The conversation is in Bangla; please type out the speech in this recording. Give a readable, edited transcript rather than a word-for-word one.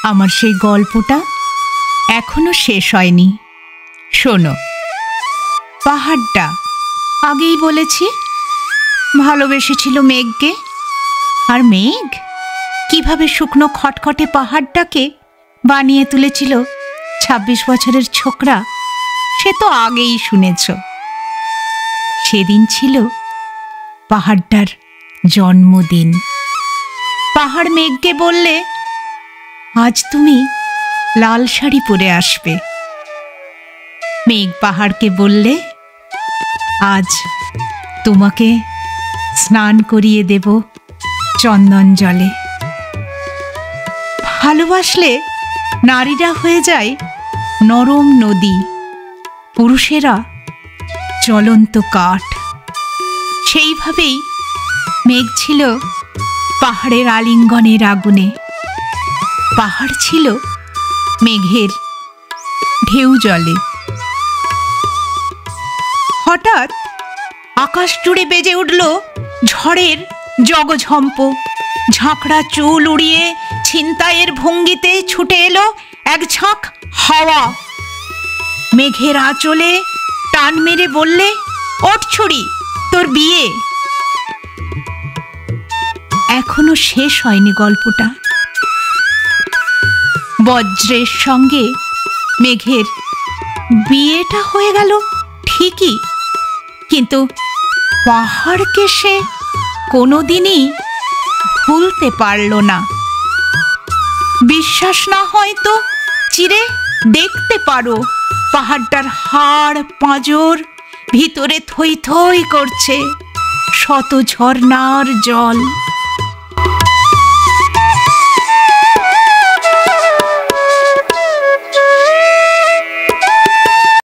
আমার সেই গল্পটা এখনো শেষ হয়নি। শোনো, পাহাড়টা আগেই বলেছি ভালোবেসেছিল মেঘকে, আর মেঘ কিভাবে শুকনো খটখটে পাহাড়টাকে বানিয়ে তুলেছিল ২৬ বছরের ছোকরা, সে তো আগেই শুনেছ। সেদিন ছিল পাহাড়টার জন্মদিন। পাহাড় মেঘকে বললে, আজ তুমি লাল শাড়ি পরে আসবে। মেঘ পাহাড়কে বললে, আজ তোমাকে স্নান করিয়ে দেব চন্দন জলে। ভালোবাসলে নারীরা হয়ে যায় নরম নদী, পুরুষেরা জ্বলন্ত কাঠ। সেইভাবেই মেঘ ছিল পাহাড়ের আলিঙ্গনের আগুনে, পাহাড় ছিল মেঘের ঢেউ জলে। হঠাৎ আকাশ জুড়ে বেজে উঠল ঝড়ের জগঝম্প। ঝাঁকড়া চুল উড়িয়ে ছিনতাইয়ের ভঙ্গিতে ছুটে এলো এক ঝাঁক হাওয়া। মেঘের আঁচলে টান মেরে বললে, ওঠ ছুরি, তোর বিয়ে। এখনো শেষ হয়নি গল্পটা। বজ্রের সঙ্গে মেঘের বিয়েটা হয়ে গেল ঠিকই, কিন্তু পাহাড়কে সে কোনোদিনই ভুলতে পারল না। বিশ্বাস না হয় তো চিরে দেখতে পারো, পাহাড়টার হাড় পাঁজর ভিতরে থই থই করছে শত ঝর্ণার জল।